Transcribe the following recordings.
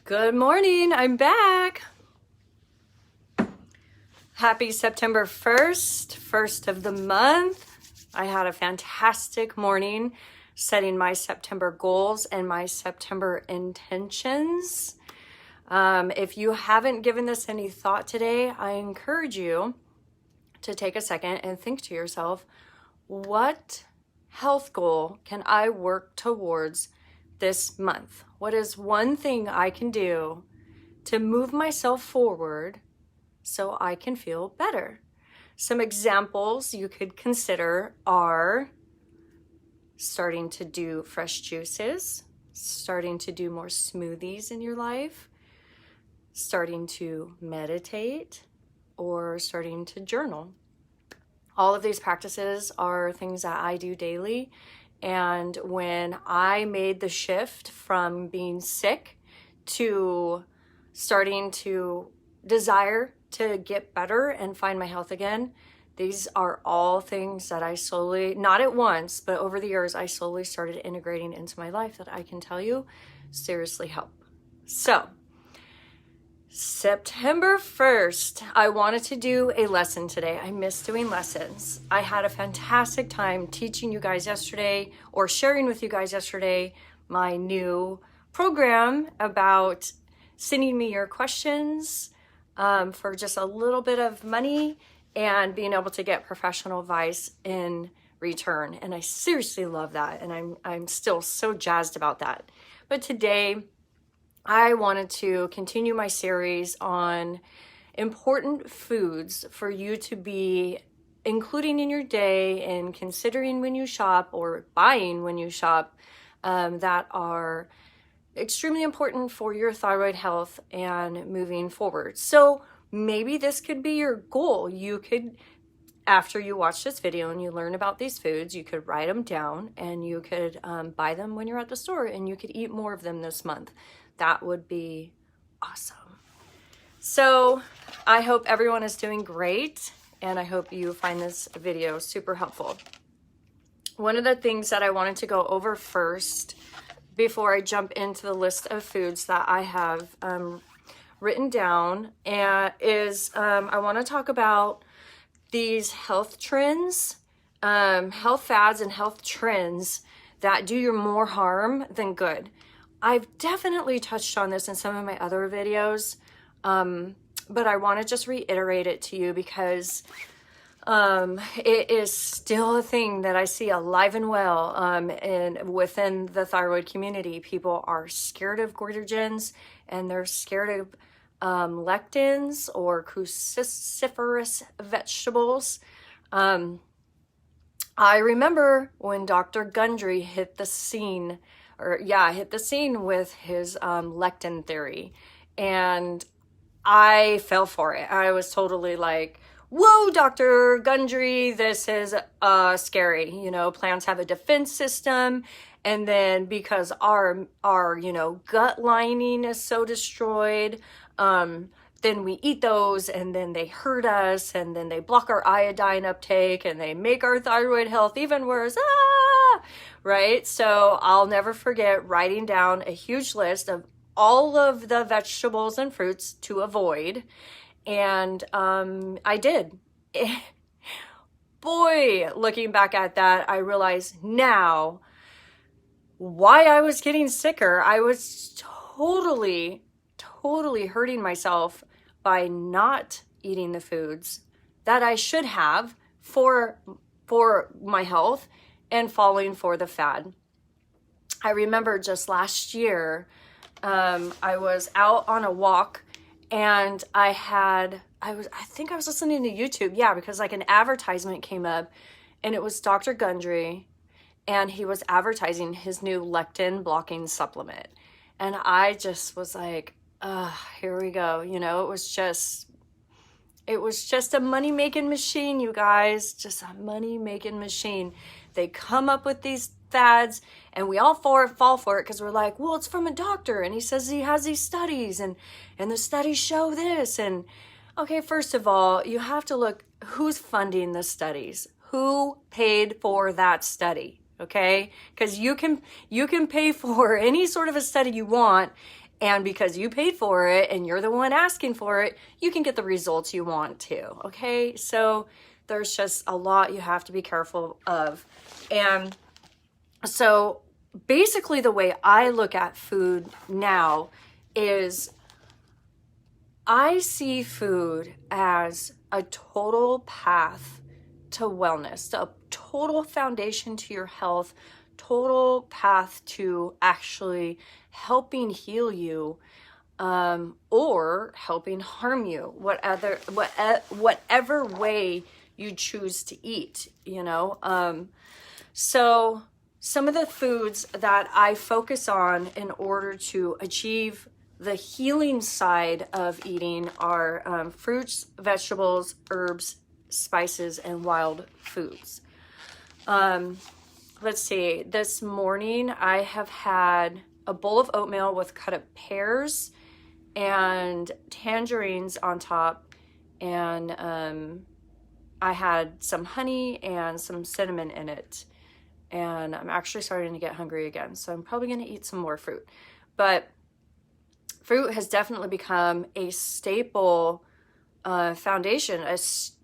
Good morning, I'm back. Happy September 1st, first of the month. I had a fantastic morning setting my September goals and my September intentions. If you haven't given this any thought today, I encourage you to take a second and think to yourself, what health goal can I work towards this month? What is one thing I can do to move myself forward so I can feel better? Some examples you could consider are starting to do fresh juices, starting to do more smoothies in your life, starting to meditate, or starting to journal. All of these practices are things that I do daily. And when I made the shift from being sick to starting to desire to get better and find my health again, these are all things that I slowly, not at once, but over the years, I slowly started integrating into my life that I can tell you seriously help. So, September 1st, I wanted to do a lesson today. I miss doing lessons. I had a fantastic time teaching you guys yesterday, or sharing with you guys yesterday, my new program about sending me your questions for just a little bit of money and being able to get professional advice in return. And I seriously love that. And I'm still so jazzed about that. But today, I wanted to continue my series on important foods for you to be including in your day and considering when you shop or buying when you shop that are extremely important for your thyroid health and moving forward. So maybe this could be your goal. You could, after you watch this video and you learn about these foods, you could write them down and you could buy them when you're at the store and you could eat more of them this month. That would be awesome. So I hope everyone is doing great, and I hope you find this video super helpful. One of the things that I wanted to go over first before I jump into the list of foods that I have written down is I want to talk about these health trends, health fads and health trends that do you more harm than good. I've definitely touched on this in some of my other videos, but I want to just reiterate it to you because it is still a thing that I see alive and well and within the thyroid community. People are scared of goitrogens and they're scared of lectins or cruciferous vegetables. I remember when Dr. Gundry hit the scene with his lectin theory, and I fell for it. I was totally like, whoa, Dr. Gundry, this is scary. You know, plants have a defense system, and then because our gut lining is so destroyed, then we eat those and then they hurt us and then they block our iodine uptake and they make our thyroid health even worse. Right? So I'll never forget writing down a huge list of all of the vegetables and fruits to avoid. And I did. Boy, looking back at that, I realize now why I was getting sicker. I was totally hurting myself by not eating the foods that I should have for my health and falling for the fad. I remember just last year, I was out on a walk and I think I was listening to YouTube. Yeah, because like an advertisement came up and it was Dr. Gundry and he was advertising his new lectin blocking supplement. And I just was like, here we go. You know, it was just a money-making machine, you guys, just a money-making machine. They come up with these fads and we all fall for it because we're like, well, it's from a doctor and he says he has these studies and the studies show this. And okay, first of all, you have to look who's funding the studies, who paid for that study, okay? Because you can pay for any sort of a study you want And because you paid for it and you're the one asking for it, you can get the results you want to, okay? So there's just a lot you have to be careful of. And so basically the way I look at food now is I see food as a total path to wellness, a total foundation to your health, total path to actually helping heal you, or helping harm you, whatever way you choose to eat, you know. So some of the foods that I focus on in order to achieve the healing side of eating are fruits, vegetables, herbs, spices, and wild foods. Let's see, this morning I have had a bowl of oatmeal with cut up pears and tangerines on top, and I had some honey and some cinnamon in it. And I'm actually starting to get hungry again, so I'm probably going to eat some more fruit. But fruit has definitely become a staple foundation, an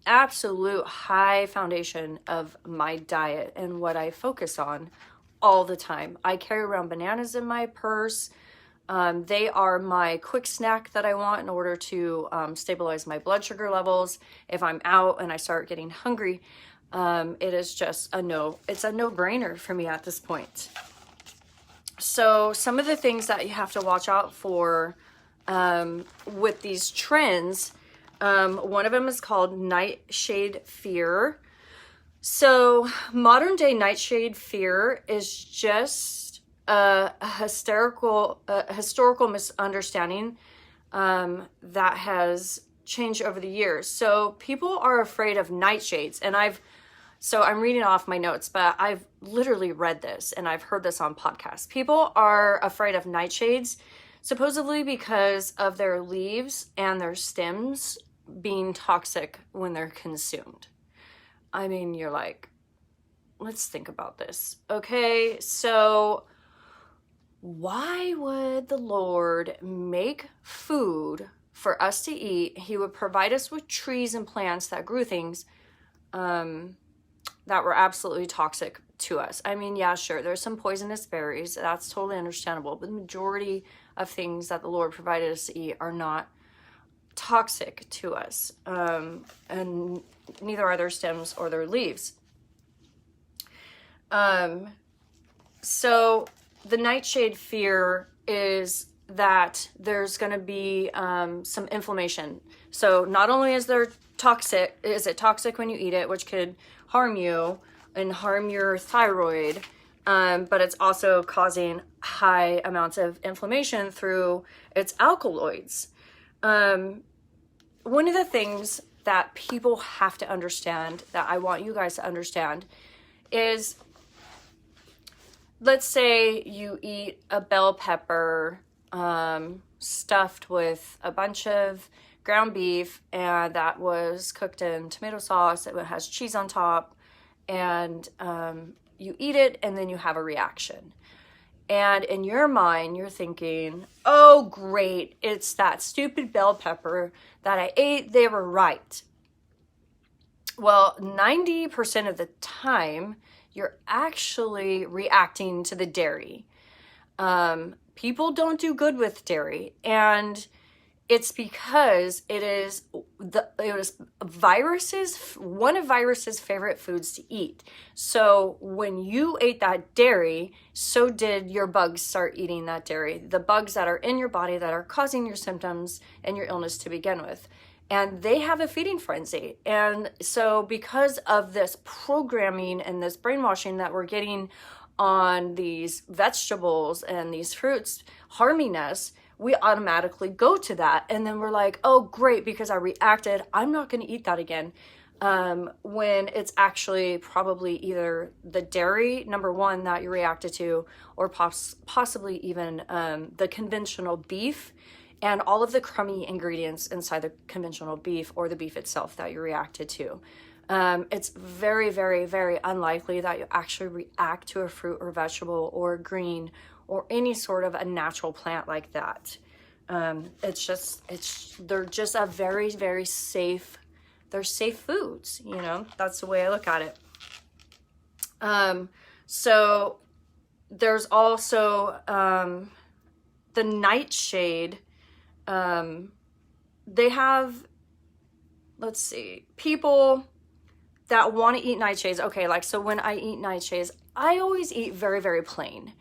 absolute high foundation of my diet and what I focus on all the time. I carry around bananas in my purse. They are my quick snack that I want in order to stabilize my blood sugar levels. If I'm out and I start getting hungry, it is just it's a no-brainer for me at this point. So some of the things that you have to watch out for with these trends, one of them is called nightshade fear. So modern day nightshade fear is just a historical misunderstanding that has changed over the years. So people are afraid of nightshades, and I'm reading off my notes, but I've literally read this and I've heard this on podcasts. People are afraid of nightshades supposedly because of their leaves and their stems being toxic when they're consumed. I mean, you're like, let's think about this. Okay, so why would the Lord make food for us to eat? He would provide us with trees and plants that grew things that were absolutely toxic to us. I mean, yeah, sure, there's some poisonous berries. That's totally understandable. But the majority of things that the Lord provided us to eat are not toxic to us. And neither are their stems or their leaves. So the nightshade fear is that there's going to be some inflammation. So not only is it toxic when you eat it, which could harm you and harm your thyroid, but it's also causing high amounts of inflammation through its alkaloids. One of the things that people have to understand, that I want you guys to understand, is let's say you eat a bell pepper stuffed with a bunch of ground beef, and that was cooked in tomato sauce. It has cheese on top, and you eat it, and then you have a reaction. And in your mind, you're thinking, oh, great, it's that stupid bell pepper that I ate. They were right. Well, 90% of the time, you're actually reacting to the dairy. People don't do good with dairy, and it's because it was one of viruses' favorite foods to eat. So when you ate that dairy, so did your bugs start eating that dairy. The bugs that are in your body that are causing your symptoms and your illness to begin with. And they have a feeding frenzy. And so because of this programming and this brainwashing that we're getting on these vegetables and these fruits harming us, we automatically go to that. And then we're like, oh, great, because I reacted, I'm not going to eat that again. When it's actually probably either the dairy, number one, that you reacted to, or possibly even the conventional beef and all of the crummy ingredients inside the conventional beef or the beef itself that you reacted to. It's very, very, very unlikely that you actually react to a fruit or vegetable or green or any sort of a natural plant like that. They're just a very, very safe, they're safe foods, you know, that's the way I look at it. So there's also, the Nightshade. They have, let's see, people that want to eat nightshades. Okay, like, so when I eat nightshades, I always eat very, very plain.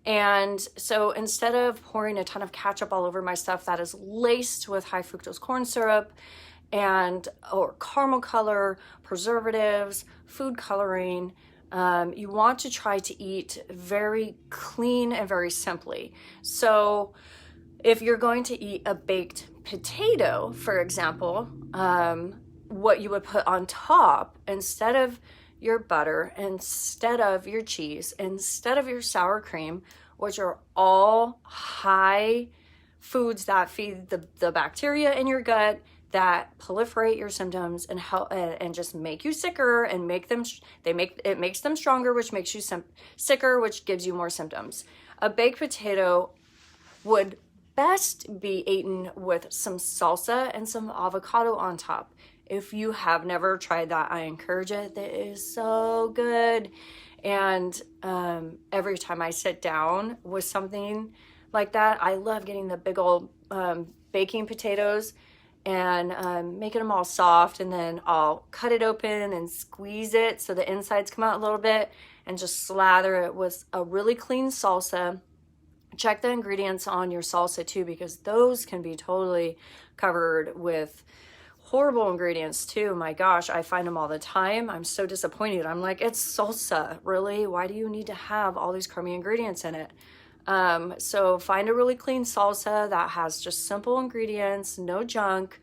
And so instead of pouring a ton of ketchup all over my stuff that is laced with high fructose corn syrup or caramel color, preservatives, food coloring, you want to try to eat very clean and very simply. So if you're going to eat a baked potato, for example, what you would put on top, instead of your butter, instead of your cheese, instead of your sour cream, which are all high foods that feed the bacteria in your gut, that proliferate your symptoms and help and just make you sicker, and it makes them stronger, which makes you sicker, which gives you more symptoms. A baked potato would best be eaten with some salsa and some avocado on top. If you have never tried that, I encourage it. It is so good. And every time I sit down with something like that, I love getting the big old baking potatoes and making them all soft, and then I'll cut it open and squeeze it so the insides come out a little bit, and just slather it with a really clean salsa. Check the ingredients on your salsa too, because those can be totally covered with horrible ingredients too. My gosh, I find them all the time. I'm so disappointed. I'm like, it's salsa, really? Why do you need to have all these crummy ingredients in it? So find a really clean salsa that has just simple ingredients, no junk.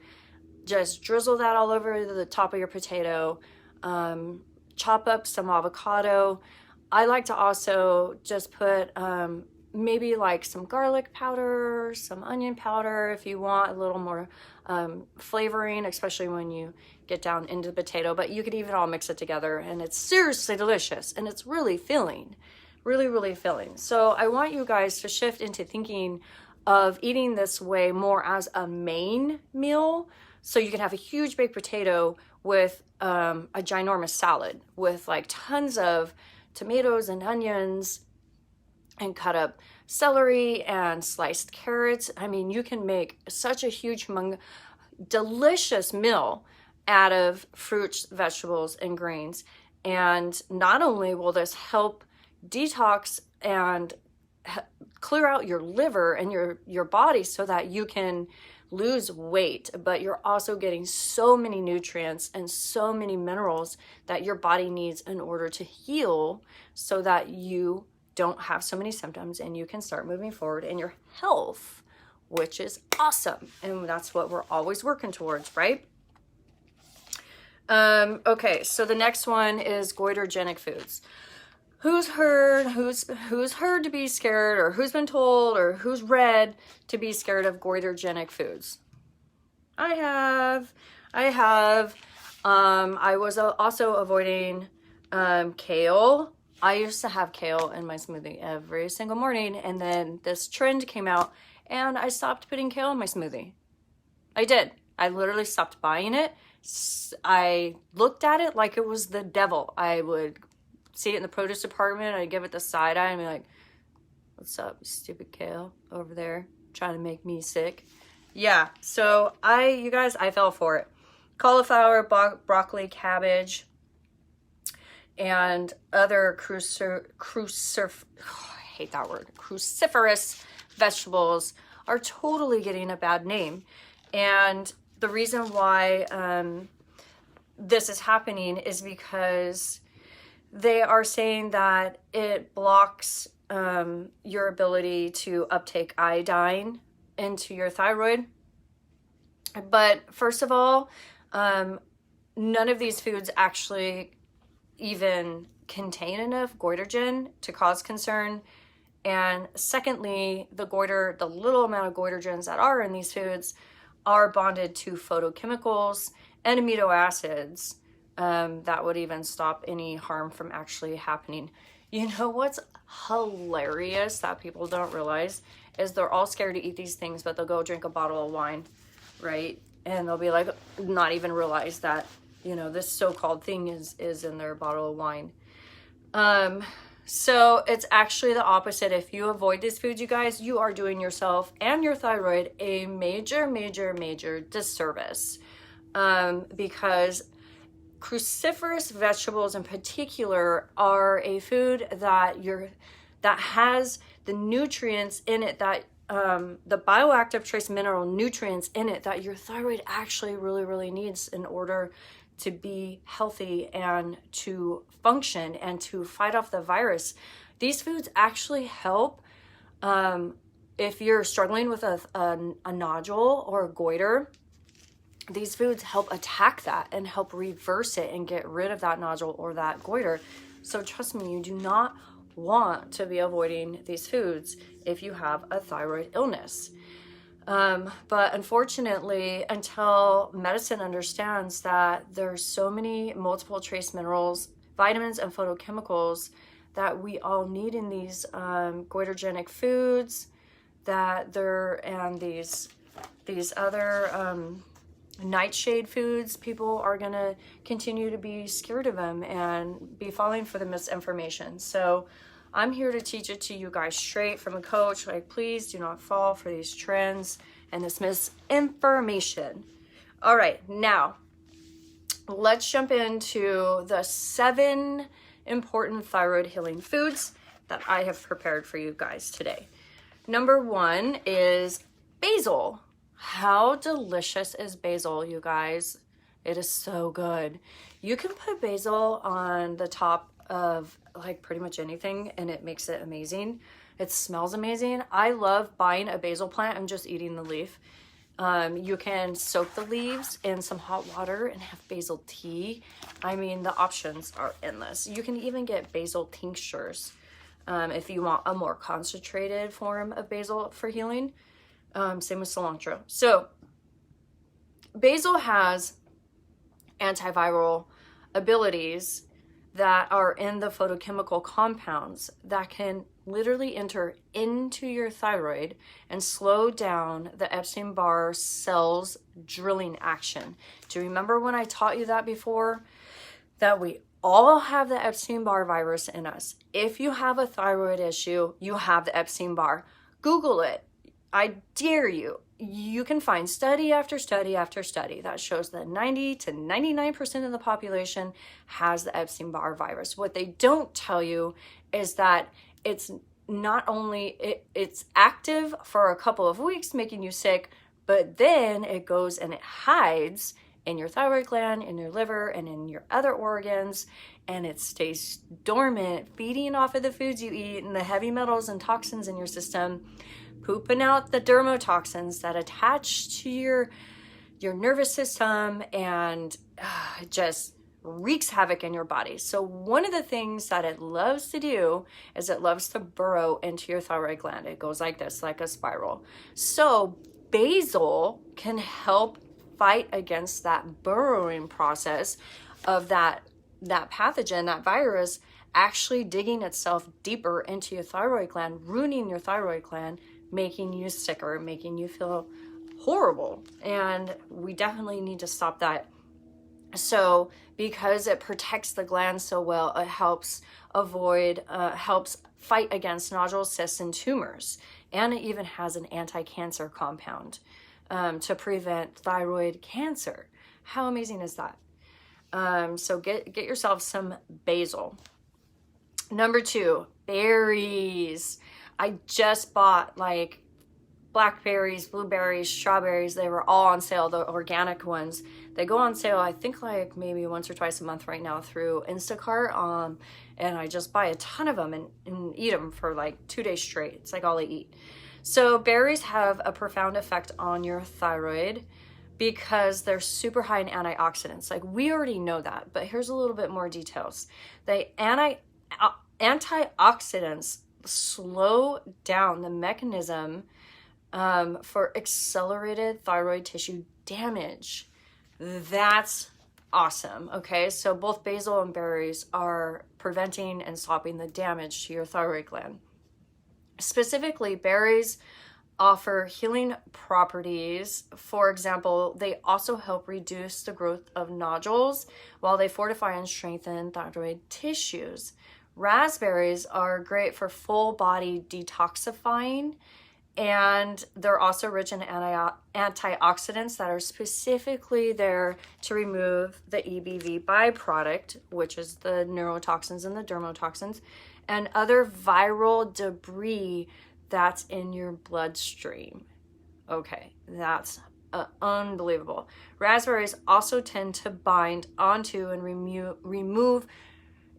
Just drizzle that all over the top of your potato. Chop up some avocado. I like to also just put maybe like some garlic powder, some onion powder if you want a little more flavoring, especially when you get down into the potato. But you could even all mix it together, and it's seriously delicious, and it's really filling. Really, really filling. So I want you guys to shift into thinking of eating this way more as a main meal. So you can have a huge baked potato with a ginormous salad with like tons of tomatoes and onions, and cut up celery and sliced carrots. I mean, you can make such a huge, delicious meal out of fruits, vegetables, and grains. And not only will this help detox and clear out your liver and your body so that you can lose weight, but you're also getting so many nutrients and so many minerals that your body needs in order to heal, so that you don't have so many symptoms and you can start moving forward in your health, which is awesome. And that's what we're always working towards, right? Okay, so the next one is goitrogenic foods. Who's heard to be scared, or who's been told, or who's read to be scared of goitrogenic foods? I have. I was also avoiding kale. I used to have kale in my smoothie every single morning, and then this trend came out and I stopped putting kale in my smoothie. I did. I literally stopped buying it. I looked at it like it was the devil. I would see it in the produce department. I'd give it the side eye and be like, what's up, you stupid kale over there trying to make me sick? Yeah, so you guys, I fell for it. Cauliflower, broccoli, cabbage, and other cruciferous vegetables are totally getting a bad name. And the reason why this is happening is because they are saying that it blocks your ability to uptake iodine into your thyroid. But first of all, none of these foods actually even contain enough goitrogen to cause concern. And secondly, the little amount of goitrogens that are in these foods are bonded to photochemicals and amino acids that would even stop any harm from actually happening You know what's hilarious that people don't realize is they're all scared to eat these things, but they'll go drink a bottle of wine, right? And they'll be like, not even realize that, you know, this so-called thing is in their bottle of wine. So it's actually the opposite. If you avoid these foods, you guys, you are doing yourself and your thyroid a major, major, major disservice. Because cruciferous vegetables in particular are a food that has the nutrients in it that the bioactive trace mineral nutrients in it that your thyroid actually really, really needs in order to be healthy and to function and to fight off the virus. These foods actually help if you're struggling with a nodule or a goiter. These foods help attack that and help reverse it and get rid of that nodule or that goiter. So trust me, you do not want to be avoiding these foods if you have a thyroid illness. But unfortunately, until medicine understands that there's so many multiple trace minerals, vitamins, and phytochemicals that we all need in these goitrogenic foods, and these other nightshade foods, people are going to continue to be scared of them and be falling for the misinformation. So I'm here to teach it to you guys straight from a coach. Like, please do not fall for these trends and this misinformation. All right, now let's jump into the 7 important thyroid healing foods that I have prepared for you guys today. Number 1 is basil. How delicious is basil, you guys? It is so good. You can put basil on the top of like pretty much anything and it makes it amazing. It smells amazing. I love buying a basil plant and just eating the leaf. You can soak the leaves in some hot water and have basil tea. I mean, the options are endless. You can even get basil tinctures if you want a more concentrated form of basil for healing. Same with cilantro. So basil has antiviral abilities that are in the phytochemical compounds that can literally enter into your thyroid and slow down the Epstein-Barr cells drilling action. Do you remember when I taught you that before? That we all have the Epstein-Barr virus in us. If you have a thyroid issue, you have the Epstein-Barr. Google it. I dare you. You can find study after study after study that shows that 90 to 99% of the population has the Epstein-Barr virus. What they don't tell you is that it's not only, it's active for a couple of weeks, making you sick, but then it goes and it hides in your thyroid gland, in your liver, and in your other organs, and it stays dormant, feeding off of the foods you eat and the heavy metals and toxins in your system, pooping out the dermotoxins that attach to your nervous system, and it just wreaks havoc in your body. So one of the things that it loves to do is it loves to burrow into your thyroid gland. It goes like this, like a spiral. So basil can help fight against that burrowing process of that pathogen, that virus, actually digging itself deeper into your thyroid gland, ruining your thyroid gland, making you sicker, making you feel horrible. And we definitely need to stop that. So because it protects the gland so well, it helps helps fight against nodules, cysts, and tumors. And it even has an anti-cancer compound to prevent thyroid cancer. How amazing is that? So get yourself some basil. Number 2, berries. I just bought like blackberries, blueberries, strawberries. They were all on sale, the organic ones. They go on sale, I think like maybe once or twice a month right now through Instacart. And I just buy a ton of them and eat them for like 2 days straight. It's like all I eat. So berries have a profound effect on your thyroid because they're super high in antioxidants. Like, we already know that, but here's a little bit more details. Antioxidants slow down the mechanism for accelerated thyroid tissue damage. That's awesome. Okay, so both basil and berries are preventing and stopping the damage to your thyroid gland. Specifically, berries offer healing properties. For example, they also help reduce the growth of nodules while they fortify and strengthen thyroid tissues. Raspberries are great for full body detoxifying, and they're also rich in antioxidants that are specifically there to remove the EBV byproduct, which is the neurotoxins and the dermotoxins, and other viral debris that's in your bloodstream. Okay, that's unbelievable. Raspberries also tend to bind onto and remove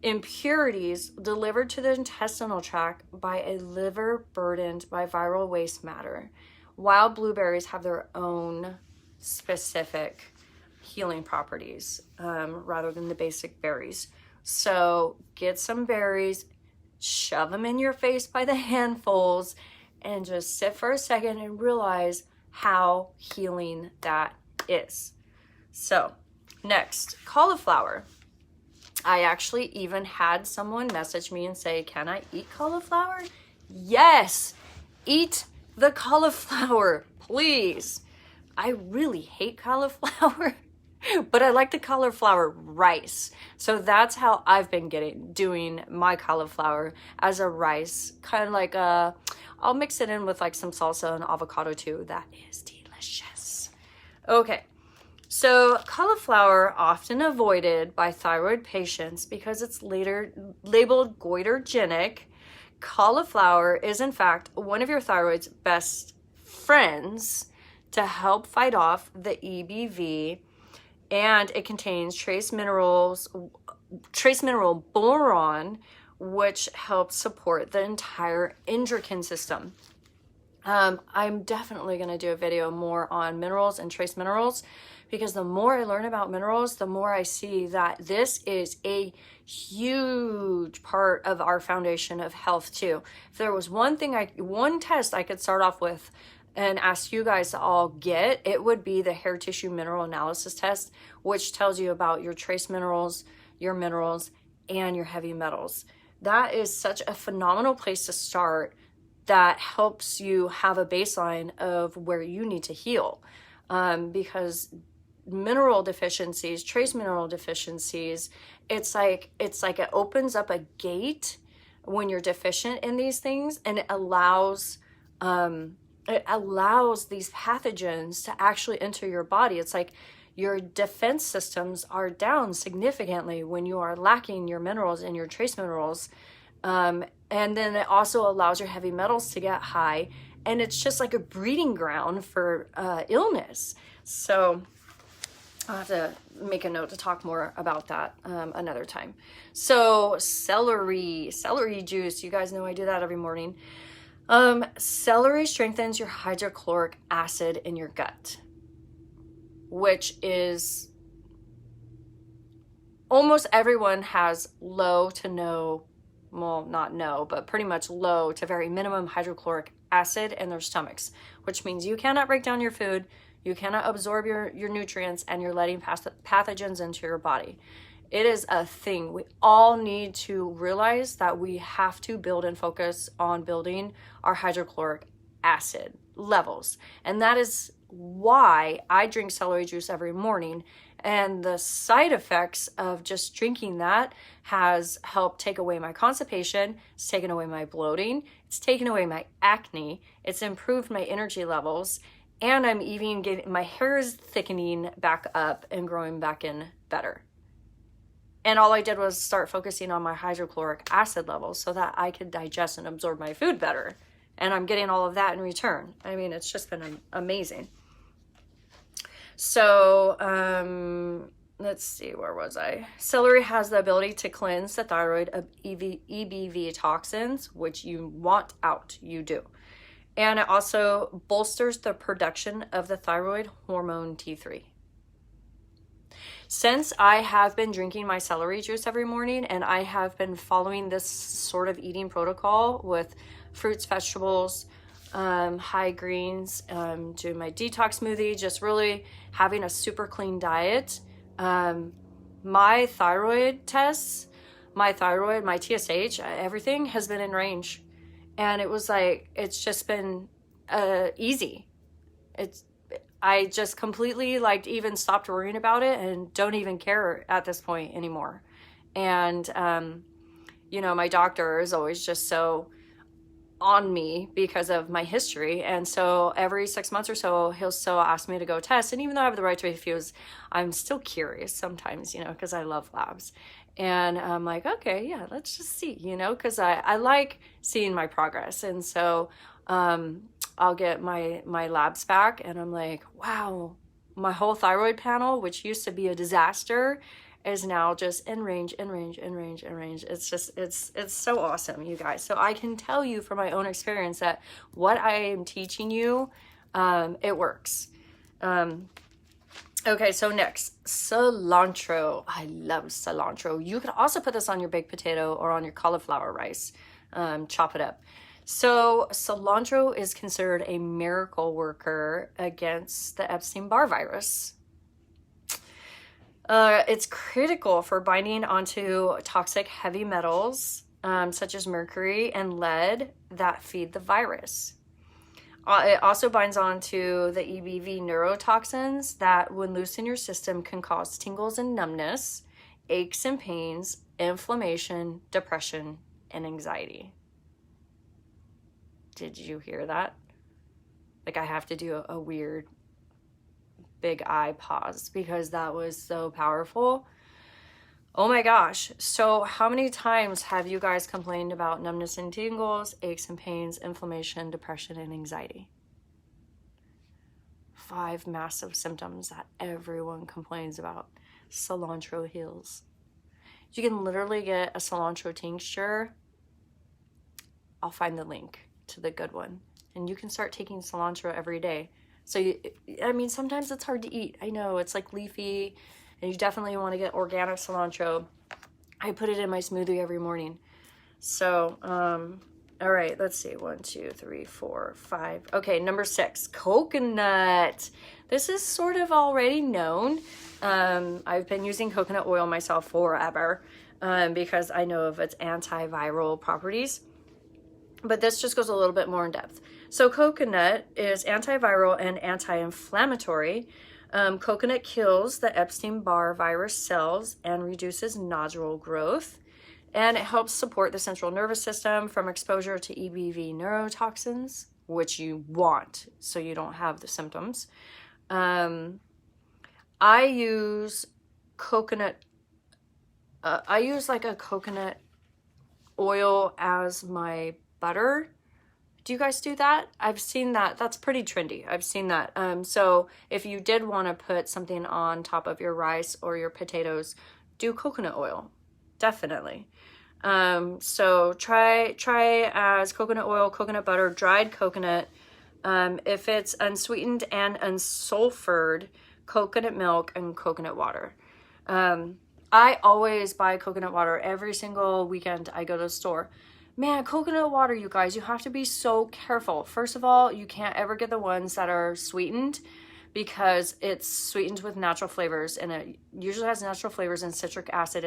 impurities delivered to the intestinal tract by a liver burdened by viral waste matter, while blueberries have their own specific healing properties rather than the basic berries. So get some berries, shove them in your face by the handfuls, and just sit for a second and realize how healing that is. So next, cauliflower. I actually even had someone message me and say, can I eat cauliflower? Yes, eat the cauliflower, please. I really hate cauliflower, but I like the cauliflower rice. So that's how I've been doing my cauliflower, as a rice, kind of like I'll mix it in with like some salsa and avocado too. That is delicious. Okay. So cauliflower, often avoided by thyroid patients because it's later labeled goitrogenic. Cauliflower is in fact one of your thyroid's best friends to help fight off the EBV, and it contains trace mineral boron, which helps support the entire endocrine system. I'm definitely going to do a video more on minerals and trace minerals, because the more I learn about minerals, the more I see that this is a huge part of our foundation of health too. If there was one test I could start off with and ask you guys to all get, it would be the hair tissue mineral analysis test, which tells you about your trace minerals, your minerals, and your heavy metals. That is such a phenomenal place to start that helps you have a baseline of where you need to heal. Because mineral deficiencies, trace mineral deficiencies, it's like it opens up a gate when you're deficient in these things, and it allows these pathogens to actually enter your body. It's like your defense systems are down significantly when you are lacking your minerals and your trace minerals. And then it also allows your heavy metals to get high, and it's just like a breeding ground for illness. So I'll have to make a note to talk more about that another time. So celery juice, you guys know I do that every morning. Celery strengthens your hydrochloric acid in your gut, which is almost everyone has low to no, well, not no, but pretty much low to very minimum hydrochloric acid in their stomachs, which means you cannot break down your food, you cannot absorb your nutrients, and you're letting pathogens into your body. It is a thing. We all need to realize that we have to build and focus on building our hydrochloric acid levels. And that is why I drink celery juice every morning. And the side effects of just drinking that has helped take away my constipation, it's taken away my bloating, it's taken away my acne, it's improved my energy levels, and I'm even getting, my hair is thickening back up and growing back in better. And all I did was start focusing on my hydrochloric acid levels so that I could digest and absorb my food better. And I'm getting all of that in return. I mean, it's just been amazing. So, let's see, where was I? Celery has the ability to cleanse the thyroid of EBV toxins, which you want out, you do. And it also bolsters the production of the thyroid hormone T3. Since I have been drinking my celery juice every morning, and I have been following this sort of eating protocol with fruits, vegetables, high greens, doing my detox smoothie, just really having a super clean diet, my thyroid tests, my thyroid, my TSH, everything has been in range. And it was like, it's just been easy. I just completely like even stopped worrying about it and don't even care at this point anymore. And, you know, my doctor is always just so on me because of my history. And so every 6 months or so, he'll still ask me to go test. And even though I have the right to refuse, I'm still curious sometimes, you know, because I love labs. And I'm like, okay, yeah, let's just see, you know, because I like seeing my progress. And so I'll get my labs back and I'm like, wow, my whole thyroid panel, which used to be a disaster, is now just in range, in range, in range, in range. It's just, it's so awesome, you guys. So I can tell you from my own experience that what I am teaching you, it works. Okay, so next, cilantro. I love cilantro. You could also put this on your baked potato or on your cauliflower rice. Chop it up. So cilantro is considered a miracle worker against the Epstein-Barr virus. It's critical for binding onto toxic heavy metals, such as mercury and lead that feed the virus. It also binds onto the EBV neurotoxins that, when loose in your system, can cause tingles and numbness, aches and pains, inflammation, depression, and anxiety. Did you hear that? Like, I have to do a weird big eye pause because that was so powerful. Oh my gosh. So how many times have you guys complained about numbness and tingles, aches and pains, inflammation, depression, and anxiety? 5 massive symptoms that everyone complains about. Cilantro heals. You can literally get a cilantro tincture. I'll find the link to the good one. And you can start taking cilantro every day. So, I mean, sometimes it's hard to eat. I know, it's like leafy, and you definitely want to get organic cilantro. I put it in my smoothie every morning. So, all right, let's see. 1, 2, 3, 4, 5. Okay, number 6, coconut. This is sort of already known. I've been using coconut oil myself forever because I know of its antiviral properties. But this just goes a little bit more in depth. So coconut is antiviral and anti-inflammatory. Coconut kills the Epstein-Barr virus cells and reduces nodule growth. And it helps support the central nervous system from exposure to EBV neurotoxins, which you want so you don't have the symptoms. I use coconut, I use like a coconut oil as my butter. Do you guys do that? I've seen that. That's pretty trendy. I've seen that. So if you did want to put something on top of your rice or your potatoes, do coconut oil. Definitely. So try as coconut oil, coconut butter, dried coconut. If it's unsweetened and unsulfured, coconut milk and coconut water. I always buy coconut water every single weekend I go to the store. Man, coconut water, you guys, you have to be so careful. First of all, you can't ever get the ones that are sweetened because it's sweetened with natural flavors, and it usually has natural flavors and citric acid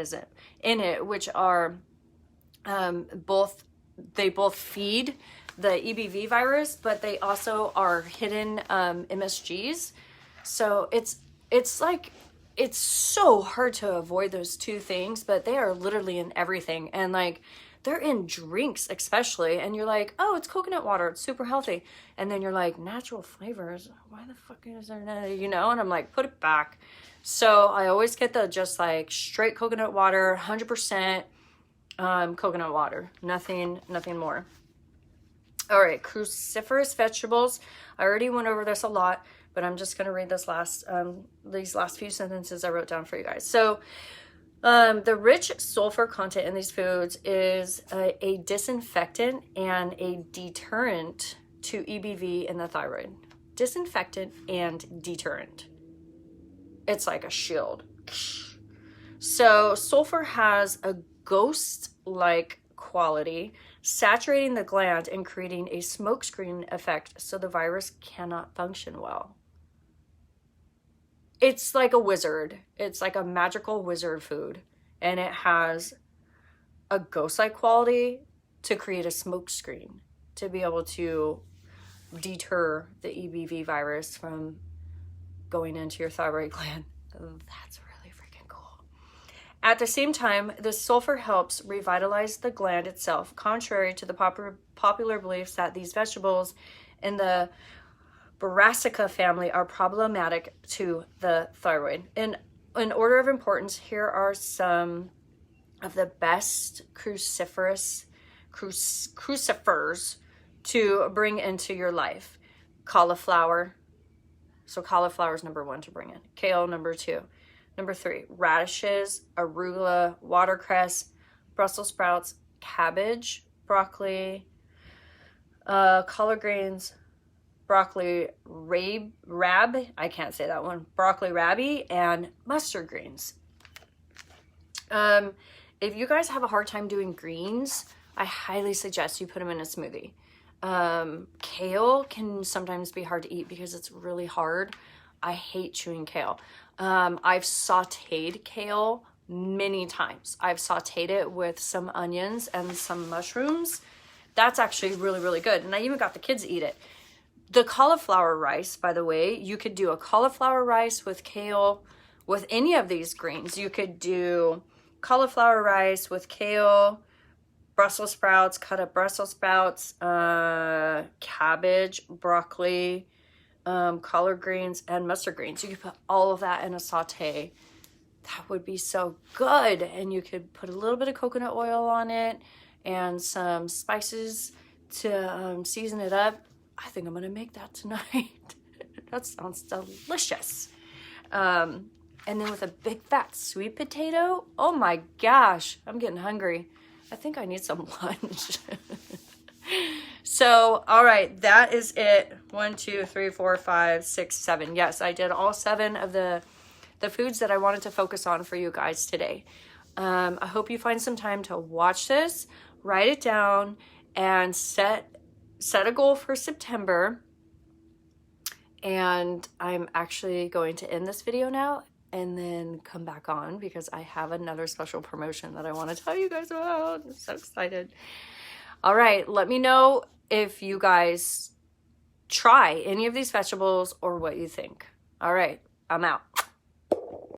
in it, which are both feed the EBV virus, but they also are hidden MSGs. So it's like, it's so hard to avoid those two things, but they are literally in everything. And like, they're in drinks especially, and you're like, oh, it's coconut water, it's super healthy. And then you're like, natural flavors, why the fuck is there no, you know? And I'm like, put it back. So I always get the just like straight coconut water, 100% coconut water, nothing more. All right, cruciferous vegetables. I already went over this a lot, but I'm just gonna read these last few sentences I wrote down for you guys. So the rich sulfur content in these foods is a disinfectant and a deterrent to EBV in the thyroid. Disinfectant and deterrent. It's like a shield. So sulfur has a ghost-like quality, saturating the gland and creating a smokescreen effect so the virus cannot function well. it's like a wizard. It's like a magical wizard food. And it has a ghost-like quality to create a smoke screen to be able to deter the EBV virus from going into your thyroid gland. That's really freaking cool. At the same time, the sulfur helps revitalize the gland itself, contrary to the popular beliefs that these vegetables in the Brassica family are problematic to the thyroid. In order of importance, here are some of the best crucifers to bring into your life. Cauliflower. So cauliflower is number 1 to bring in. Kale, number 2. Number 3, radishes, arugula, watercress, Brussels sprouts, cabbage, broccoli, collard greens, broccoli I can't say that one, broccoli rabi, and mustard greens. If you guys have a hard time doing greens, I highly suggest you put them in a smoothie. Kale can sometimes be hard to eat because it's really hard. I hate chewing kale. I've sauteed kale many times. I've sauteed it with some onions and some mushrooms. That's actually really, really good. And I even got the kids to eat it. The cauliflower rice, by the way, you could do a cauliflower rice with kale, with any of these greens. You could do cauliflower rice with kale, Brussels sprouts, cut up Brussels sprouts, cabbage, broccoli, collard greens, and mustard greens. You could put all of that in a saute. That would be so good. And you could put a little bit of coconut oil on it and some spices to season it up. I think I'm going to make that tonight. That sounds delicious. And then with a big fat sweet potato, oh my gosh, I'm getting hungry. I think I need some lunch. So, all right, that is it. 1, 2, 3, 4, 5, 6, 7. Yes, I did all 7 of the foods that I wanted to focus on for you guys today. I hope you find some time to watch this, write it down, and set a goal for September. And I'm actually going to end this video now and then come back on because I have another special promotion that I want to tell you guys about. I'm so excited. All right, let me know if you guys try any of these vegetables or what you think. All right, I'm out.